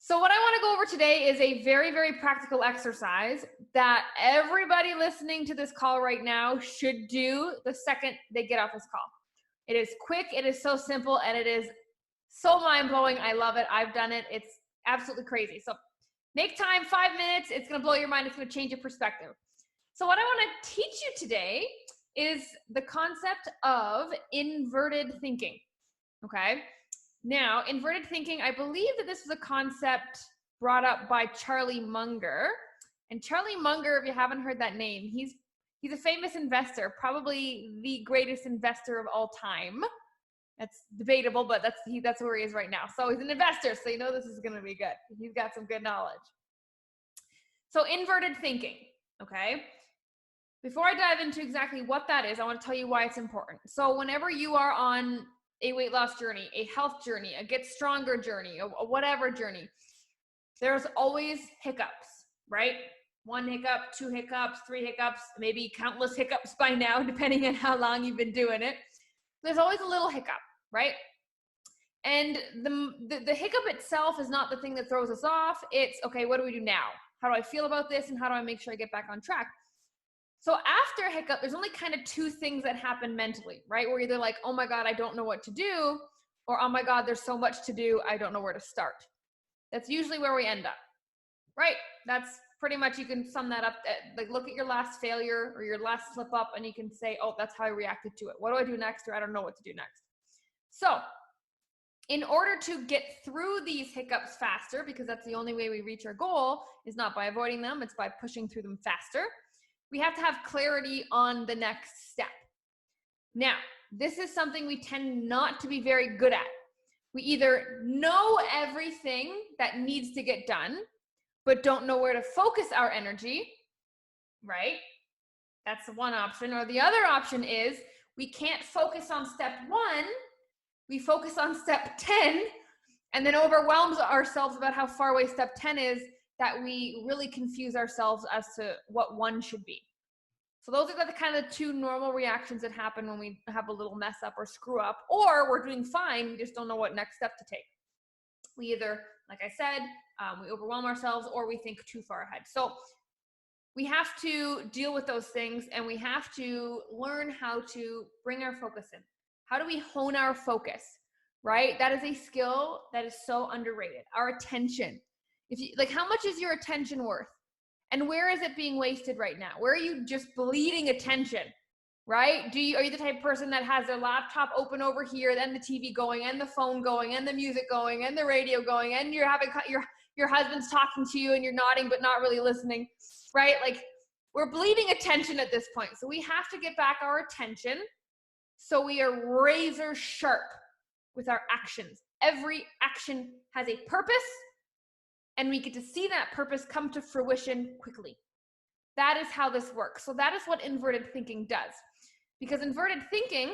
So what I want to go over today is a very, very practical exercise that everybody listening to this call right now should do the second they get off this call. It is quick, it is so simple, and it is so mind-blowing. I love it. I've done it. It's absolutely crazy. So make time, 5 minutes. It's going to blow your mind. It's going to change your perspective. So what I want to teach you today is the concept of inverted thinking. Okay? Now, inverted thinking, I believe that this was a concept brought up by Charlie Munger. And Charlie Munger, if you haven't heard that name, he's a famous investor, probably the greatest investor of all time. That's debatable, but that's where he is right now. So he's an investor, so you know this is going to be good. He's got some good knowledge. So inverted thinking, okay? Before I dive into exactly what that is, I want to tell you why it's important. So whenever you are on a weight loss journey, a health journey, a get stronger journey, a whatever journey, there's always hiccups, right? 1 hiccup, 2 hiccups, 3 hiccups, maybe countless hiccups by now, depending on how long you've been doing it. There's always a little hiccup, right? And the hiccup itself is not the thing that throws us off. It's, okay, what do we do now? How do I feel about this? And how do I make sure I get back on track? So after a hiccup, there's only kind of 2 things that happen mentally, right? We're either like, oh my God, I don't know what to do, or oh my God, there's so much to do, I don't know where to start. That's usually where we end up, right? That's pretty much, you can sum that up. Like, look at your last failure or your last slip up, and you can say, oh, that's how I reacted to it. What do I do next? Or I don't know what to do next. So in order to get through these hiccups faster, because that's the only way we reach our goal, is not by avoiding them, it's by pushing through them faster. We have to have clarity on the next step. Now, this is something we tend not to be very good at. We either know everything that needs to get done, but don't know where to focus our energy, right? That's one option. Or the other option is we can't focus on step 1, we focus on step 10, and then overwhelms ourselves about how far away step 10 is, that we really confuse ourselves as to what 1 should be. So those are the kind of 2 normal reactions that happen when we have a little mess up or screw up, or we're doing fine, we just don't know what next step to take. We either, like I said, we overwhelm ourselves, or we think too far ahead. So we have to deal with those things, and we have to learn how to bring our focus in. How do we hone our focus, right? That is a skill that is so underrated. Our attention. If you, like, how much is your attention worth? And where is it being wasted right now? Where are you just bleeding attention, right? Are you the type of person that has their laptop open over here, then the TV going, and the phone going, and the music going, and the radio going, and you're having your husband's talking to you, and you're nodding but not really listening, right? Like, we're bleeding attention at this point. So we have to get back our attention so we are razor sharp with our actions. Every action has a purpose, and we get to see that purpose come to fruition quickly. That is how this works. So that is what inverted thinking does. Because inverted thinking,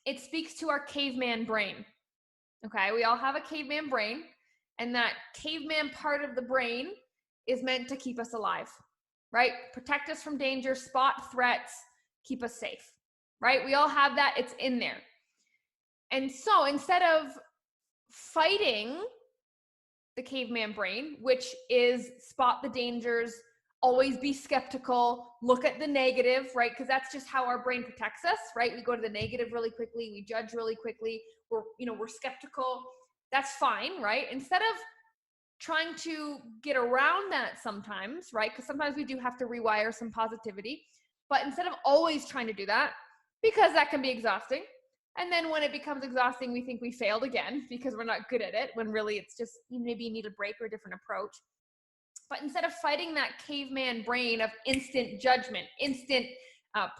it speaks to our caveman brain. Okay, we all have a caveman brain, and that caveman part of the brain is meant to keep us alive, right? Protect us from danger, spot threats, keep us safe, right? We all have that, it's in there. And so instead of fighting the caveman brain, which is spot the dangers, always be skeptical, look at the negative, right? Because that's just how our brain protects us, right? We go to the negative really quickly, we judge really quickly, we're skeptical. That's fine, right? Instead of trying to get around that sometimes, right? Because sometimes we do have to rewire some positivity, but instead of always trying to do that, because that can be exhausting, and then when it becomes exhausting, we think we failed again because we're not good at it, when really it's just maybe you need a break or a different approach. But instead of fighting that caveman brain of instant judgment, instant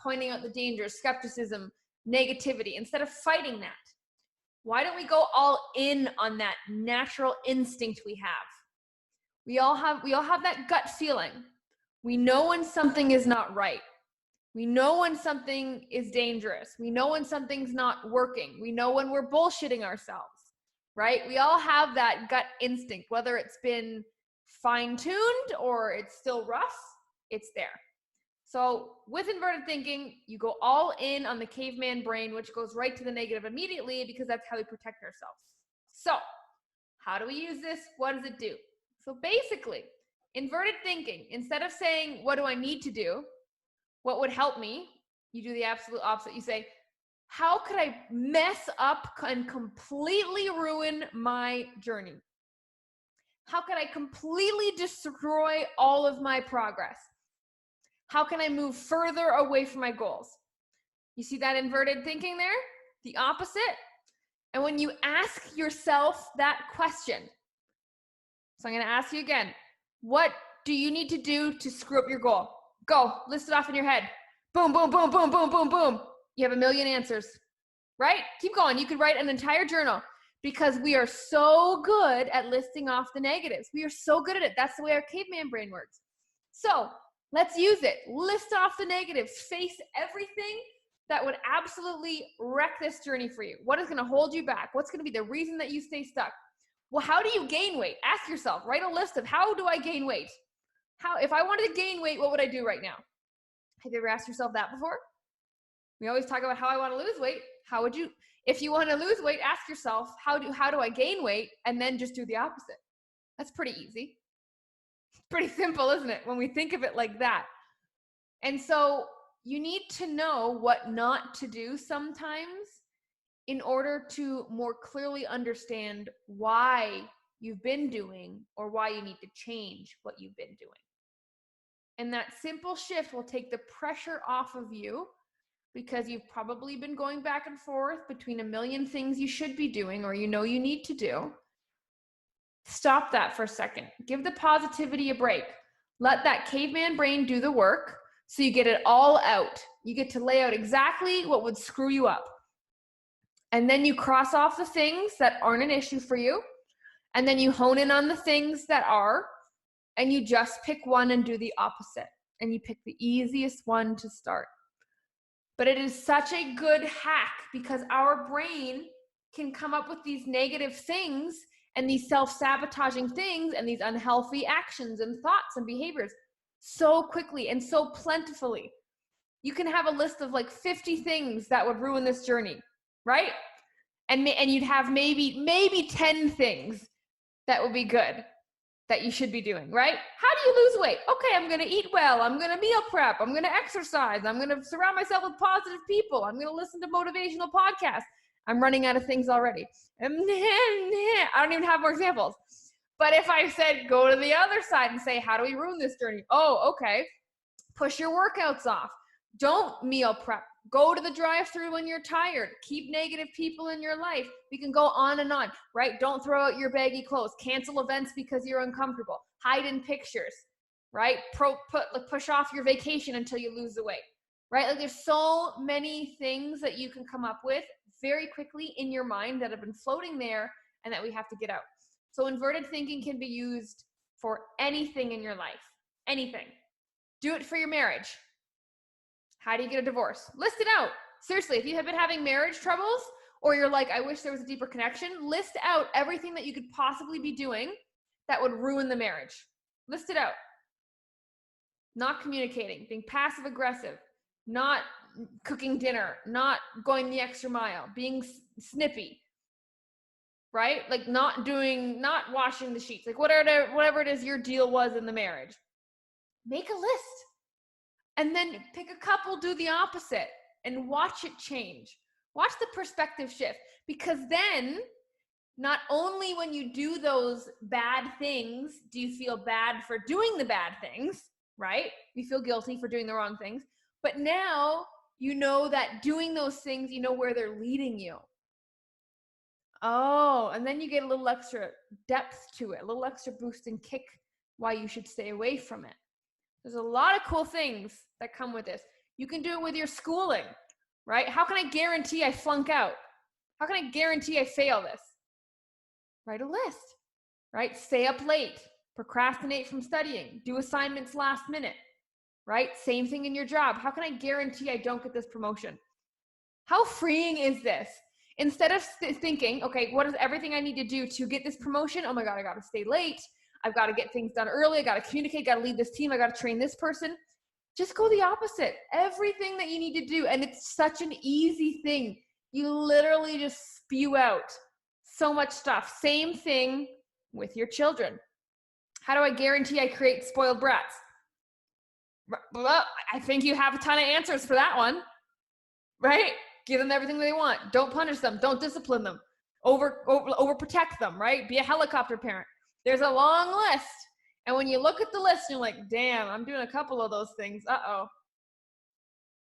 pointing out the dangers, skepticism, negativity, instead of fighting that, why don't we go all in on that natural instinct we have? We all have that gut feeling. We know when something is not right. We know when something is dangerous. We know when something's not working. We know when we're bullshitting ourselves, right? We all have that gut instinct, whether it's been fine-tuned or it's still rough, it's there. So with inverted thinking, you go all in on the caveman brain, which goes right to the negative immediately, because that's how we protect ourselves. So How do we use this? What does it do? So basically, inverted thinking, instead of saying, what do I need to do? What would help me? You do the absolute opposite. You say, how could I mess up and completely ruin my journey? How could I completely destroy all of my progress? How can I move further away from my goals? You see that inverted thinking there? The opposite. And when you ask yourself that question, so I'm going to ask you again, what do you need to do to screw up your goal? Go, list it off in your head. Boom, boom, boom, boom, boom, boom, boom. You have a million answers, right? Keep going. You could write an entire journal because we are so good at listing off the negatives. We are so good at it. That's the way our caveman brain works. So let's use it. List off the negatives. Face everything that would absolutely wreck this journey for you. What is going to hold you back? What's going to be the reason that you stay stuck? Well, how do you gain weight? Ask yourself, write a list of how do I gain weight? If I wanted to gain weight, what would I do right now? Have you ever asked yourself that before? We always talk about how I want to lose weight. How would you, if you want to lose weight, ask yourself, how do I gain weight? And then just do the opposite. That's pretty easy. It's pretty simple, isn't it? When we think of it like that. And so you need to know what not to do sometimes in order to more clearly understand why you've been doing or why you need to change what you've been doing. And that simple shift will take the pressure off of you because you've probably been going back and forth between a million things you should be doing or you know you need to do. Stop that for a second. Give the positivity a break. Let that caveman brain do the work so you get it all out. You get to lay out exactly what would screw you up. And then you cross off the things that aren't an issue for you. And then you hone in on the things that are, and you just pick one and do the opposite. And you pick the easiest one to start. But it is such a good hack because our brain can come up with these negative things and these self-sabotaging things and these unhealthy actions and thoughts and behaviors so quickly and so plentifully. You can have a list of like 50 things that would ruin this journey, right? And you'd have maybe 10 things that would be good that you should be doing, right? How do you lose weight? Okay, I'm going to eat well. I'm going to meal prep. I'm going to exercise. I'm going to surround myself with positive people. I'm going to listen to motivational podcasts. I'm running out of things already. I don't even have more examples. But if I said, go to the other side and say, how do we ruin this journey? Oh, okay. Push your workouts off. Don't meal prep. Go to the drive-thru when you're tired. Keep negative people in your life. We can go on and on, right? Don't throw out your baggy clothes. Cancel events because you're uncomfortable. Hide in pictures, right? Push off your vacation until you lose the weight, right? Like there's so many things that you can come up with very quickly in your mind that have been floating there and that we have to get out. So inverted thinking can be used for anything in your life, anything. Do it for your marriage. How do you get a divorce? List it out. Seriously, if you have been having marriage troubles or you're like, I wish there was a deeper connection, list out everything that you could possibly be doing that would ruin the marriage. List it out. Not communicating, being passive aggressive, not cooking dinner, not going the extra mile, being snippy, right? Like not washing the sheets, like whatever it is your deal was in the marriage. Make a list. And then pick a couple, do the opposite, and watch it change. Watch the perspective shift. Because then, not only when you do those bad things, do you feel bad for doing the bad things, right? You feel guilty for doing the wrong things. But now, you know that doing those things, you know where they're leading you. Oh, and then you get a little extra depth to it, a little extra boost and kick why you should stay away from it. There's a lot of cool things that come with this. You can do it with your schooling, right? How can I guarantee I flunk out? How can I guarantee I fail this? Write a list, right? Stay up late, procrastinate from studying, do assignments last minute, right? Same thing in your job. How can I guarantee I don't get this promotion? How freeing is this? Instead of thinking, okay, what is everything I need to do to get this promotion? Oh my God, I got to stay late. I've got to get things done early. I got to communicate, got to lead this team. I got to train this person. Just go the opposite. Everything that you need to do. And it's such an easy thing. You literally just spew out So much stuff. Same thing with your children. How do I guarantee I create spoiled brats? Well, I think you have a ton of answers for that one, right? Give them everything they want. Don't punish them. Don't discipline them. Over protect them, right? Be a helicopter parent. There's a long list. And when you look at the list, you're like, damn, I'm doing a couple of those things. Uh-oh.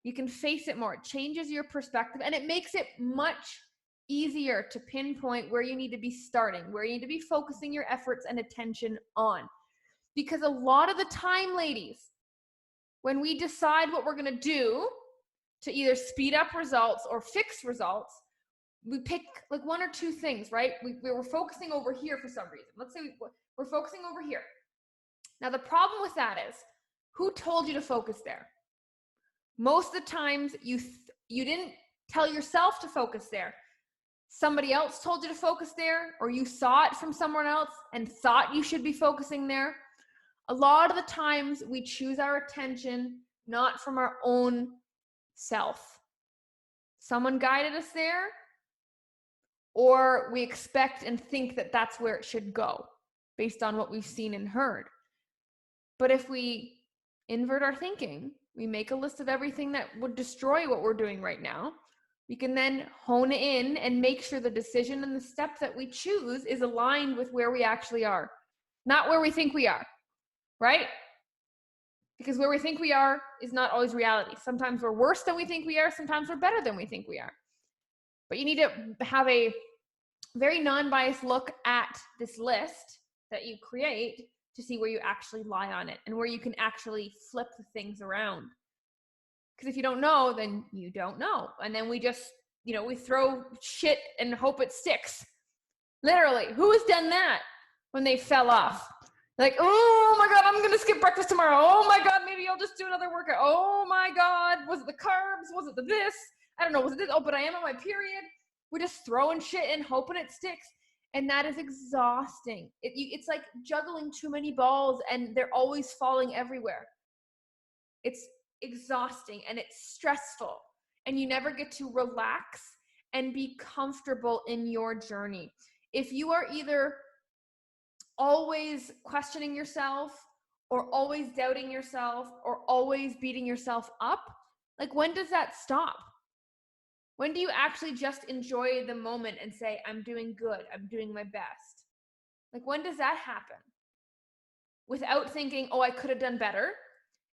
You can face it more. It changes your perspective, and it makes it much easier to pinpoint where you need to be starting, where you need to be focusing your efforts and attention on. Because a lot of the time, ladies, when we decide what we're going to do to either speed up results or fix results, we pick like one or two things, right? We were focusing over here for some reason. Let's say we're focusing over here. Now, the problem with that is, who told you to focus there? Most of the times, you didn't tell yourself to focus there. Somebody else told you to focus there, or you saw it from someone else and thought you should be focusing there. A lot of the times, we choose our attention not from our own self. Someone guided us there, or we expect and think that that's where it should go based on what we've seen and heard. But if we invert our thinking, we make a list of everything that would destroy what we're doing right now, we can then hone in and make sure the decision and the step that we choose is aligned with where we actually are, not where we think we are, right? Because where we think we are is not always reality. Sometimes we're worse than we think we are. Sometimes we're better than we think we are. But you need to have a very non-biased look at this list that you create to see where you actually lie on it and where you can actually flip the things around. Because if you don't know, then you don't know. And then we just, we throw shit and hope it sticks. Literally, who has done that when they fell off? Like, oh my God, I'm going to skip breakfast tomorrow. Oh my God, maybe I'll just do another workout. Oh my God, was it the carbs? Was it the this? I don't know, was it this? Oh, but I am on my period. We're just throwing shit in, hoping it sticks. And that is exhausting. It's like juggling too many balls and they're always falling everywhere. It's exhausting and it's stressful. And you never get to relax and be comfortable in your journey. If you are either always questioning yourself or always doubting yourself or always beating yourself up, like when does that stop? When do you actually just enjoy the moment and say, I'm doing good, I'm doing my best? Like when does that happen? Without thinking, oh, I could have done better,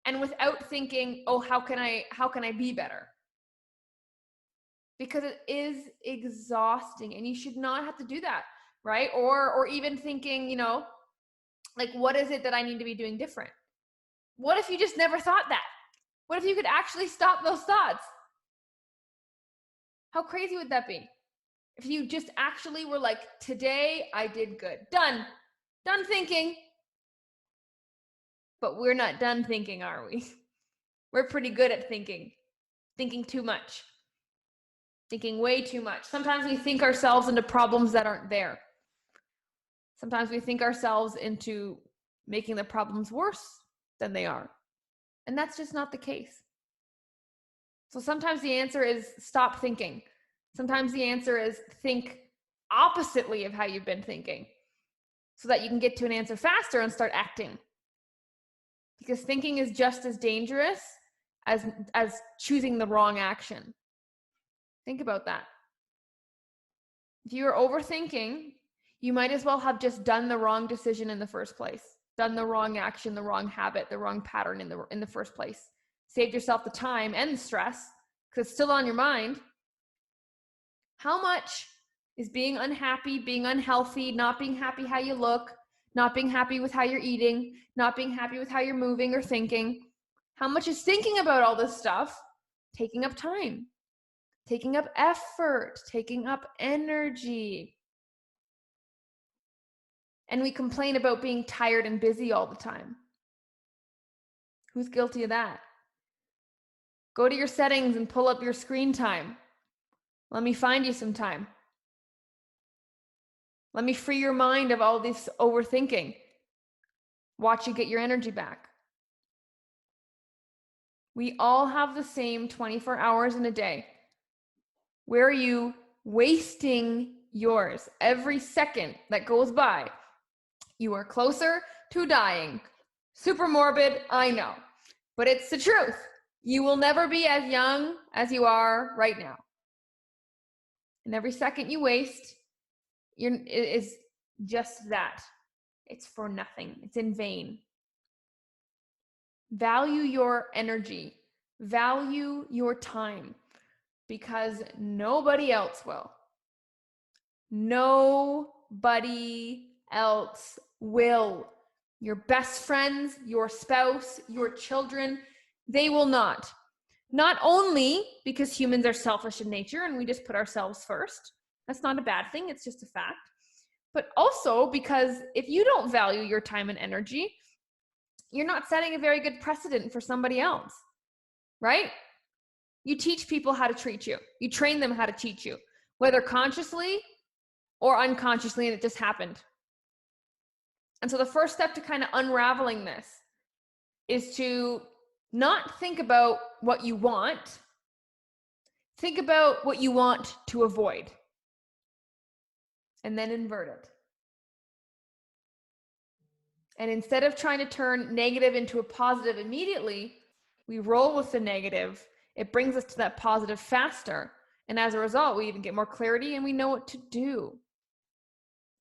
and without thinking, oh, how can I be better? Because it is exhausting and you should not have to do that, right? Or even thinking, like what is it that I need to be doing different? What if you just never thought that? What if you could actually stop those thoughts? How crazy would that be? If you just actually were like, today I did good. Done thinking. But we're not done thinking, are we? We're pretty good at thinking too much, thinking way too much. Sometimes we think ourselves into problems that aren't there. Sometimes we think ourselves into making the problems worse than they are. And that's just not the case. So sometimes the answer is stop thinking. Sometimes the answer is think oppositely of how you've been thinking so that you can get to an answer faster and start acting. Because thinking is just as dangerous as choosing the wrong action. Think about that. If you are overthinking, you might as well have just done the wrong decision in the first place, done the wrong action, the wrong habit, the wrong pattern in the first place. Saved yourself the time and the stress because it's still on your mind. How much is being unhappy, being unhealthy, not being happy how you look, not being happy with how you're eating, not being happy with how you're moving or thinking? How much is thinking about all this stuff taking up time, taking up effort, taking up energy? And we complain about being tired and busy all the time. Who's guilty of that? Go to your settings and pull up your screen time. Let me find you some time. Let me free your mind of all this overthinking. Watch you get your energy back. We all have the same 24 hours in a day. Where are you wasting yours. Every second that goes by, you are closer to dying. Super morbid, I know, but it's the truth. You will never be as young as you are right now. And every second you waste is just that. It's for nothing. It's in vain. Value your energy. Value your time, because nobody else will. Nobody else will. Your best friends, your spouse, your children, they will not. Not only because humans are selfish in nature and we just put ourselves first. That's not a bad thing. It's just a fact. But also because if you don't value your time and energy, you're not setting a very good precedent for somebody else, right? You teach people how to treat you. You train them how to teach you, whether consciously or unconsciously, and it just happened. And so the first step to kind of unraveling this is to not think about what you want. Think about what you want to avoid. And then invert it. And instead of trying to turn negative into a positive immediately, we roll with the negative. It brings us to that positive faster. And as a result, we even get more clarity and we know what to do.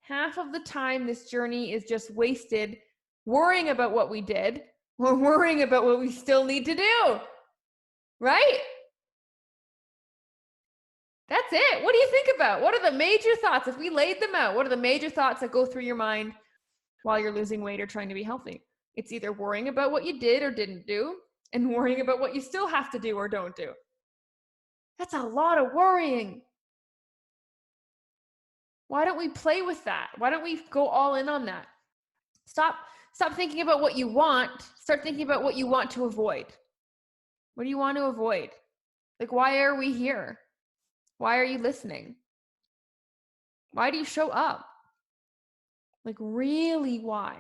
Half of the time, this journey is just wasted worrying about what we did or worrying about what we still need to do, right? That's it. What do you think about? What are the major thoughts? If we laid them out, what are the major thoughts that go through your mind while you're losing weight or trying to be healthy? It's either worrying about what you did or didn't do and worrying about what you still have to do or don't do. That's a lot of worrying. Why don't we play with that? Why don't we go all in on that? Stop thinking about what you want. Start thinking about what you want to avoid. What do you want to avoid? Like, why are we here? Why are you listening? Why do you show up? Like, really, why?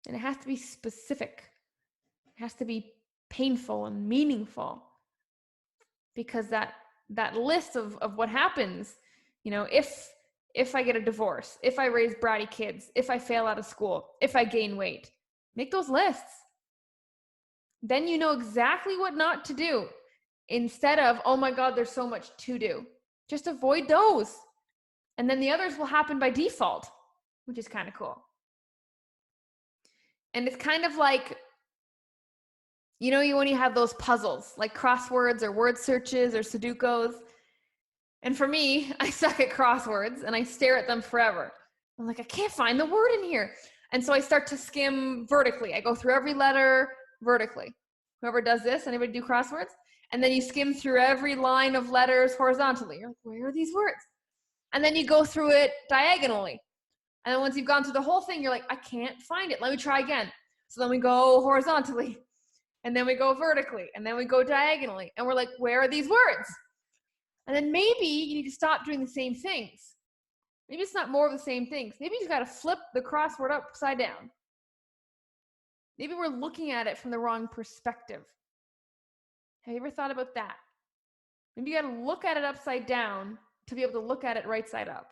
And it has to be specific. It has to be painful and meaningful, because that list of what happens, you know, if I get a divorce, if I raise bratty kids, if I fail out of school, if I gain weight, make those lists. Then you know exactly what not to do, instead of, oh my God, there's so much to do. Just avoid those. And then the others will happen by default, which is kind of cool. And it's kind of like, you know, when you have those puzzles, like crosswords or word searches or Sudokus. And for me, I suck at crosswords and I stare at them forever. I'm like, I can't find the word in here. And so I start to skim vertically. I go through every letter vertically. Whoever does this, anybody do crosswords? And then you skim through every line of letters horizontally. You're like, where are these words? And then you go through it diagonally. And then once you've gone through the whole thing, you're like, I can't find it. Let me try again. So then we go horizontally. And then we go vertically. And then we go diagonally. And we're like, where are these words? And then maybe you need to stop doing the same things. Maybe it's not more of the same things. Maybe you just got to flip the crossword upside down. Maybe we're looking at it from the wrong perspective. Have you ever thought about that? Maybe you got to look at it upside down to be able to look at it right side up.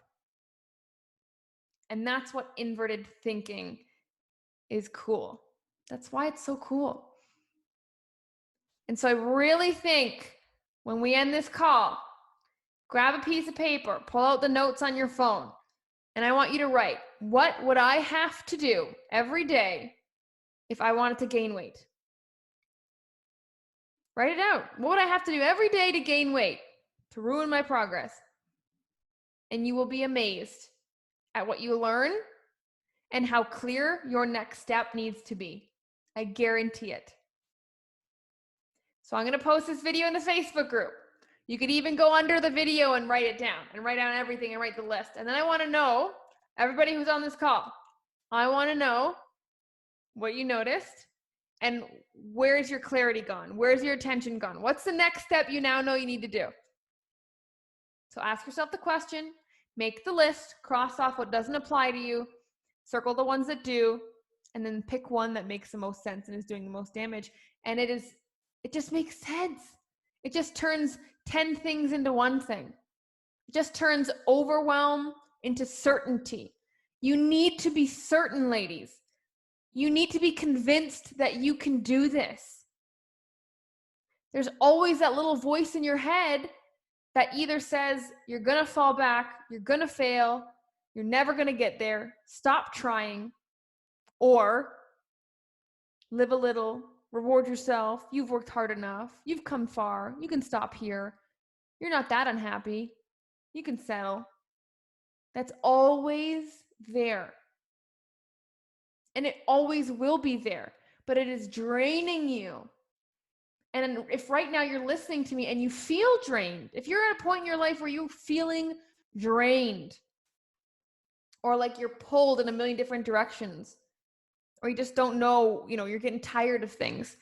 And that's what inverted thinking is cool. That's why it's so cool. And so I really think when we end this call, grab a piece of paper, pull out the notes on your phone, and I want you to write, what would I have to do every day if I wanted to gain weight? Write it out. What would I have to do every day to gain weight, to ruin my progress? And you will be amazed at what you learn and how clear your next step needs to be. I guarantee it. So I'm going to post this video in the Facebook group. You could even go under the video and write it down and write down everything and write the list. And then I want to know, everybody who's on this call, I want to know what you noticed and where's your clarity gone? Where's your attention gone? What's the next step you now know you need to do? So ask yourself the question, make the list, cross off what doesn't apply to you, circle the ones that do, and then pick one that makes the most sense and is doing the most damage. And it just makes sense. It just turns 10 things into one thing. It just turns overwhelm into certainty. You need to be certain, ladies. You need to be convinced that you can do this. There's always that little voice in your head that either says you're going to fall back, you're going to fail, you're never going to get there, stop trying, or live a little, reward yourself, you've worked hard enough, you've come far, you can stop here, you're not that unhappy, you can settle. That's always there. And it always will be there, but it is draining you. And if right now you're listening to me and you feel drained, if you're at a point in your life where you're feeling drained, or like you're pulled in a million different directions, or you just don't know, you're getting tired of things,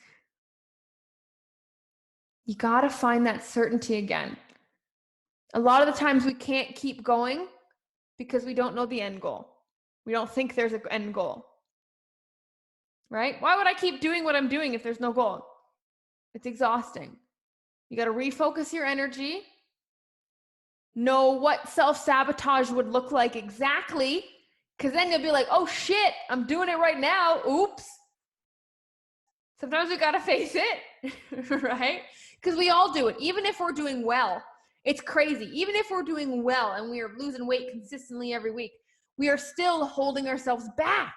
you got to find that certainty again. A lot of the times we can't keep going because we don't know the end goal. We don't think there's an end goal, right? Why would I keep doing what I'm doing if there's no goal? It's exhausting. You got to refocus your energy, know what self-sabotage would look like exactly, because then you'll be like, oh shit, I'm doing it right now. Oops. Sometimes we got to face it, right? Because we all do it. Even if we're doing well, it's crazy. Even if we're doing well and we are losing weight consistently every week, we are still holding ourselves back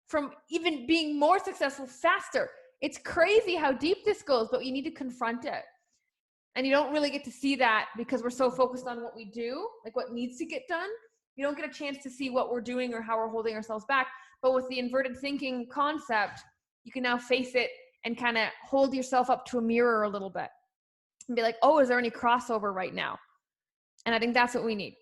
from even being more successful faster. It's crazy how deep this goes, but you need to confront it. And you don't really get to see that because we're so focused on what we do, like what needs to get done. You don't get a chance to see what we're doing or how we're holding ourselves back. But with the inverted thinking concept, you can now face it and kind of hold yourself up to a mirror a little bit and be like, oh, is there any crossover right now? And I think that's what we need.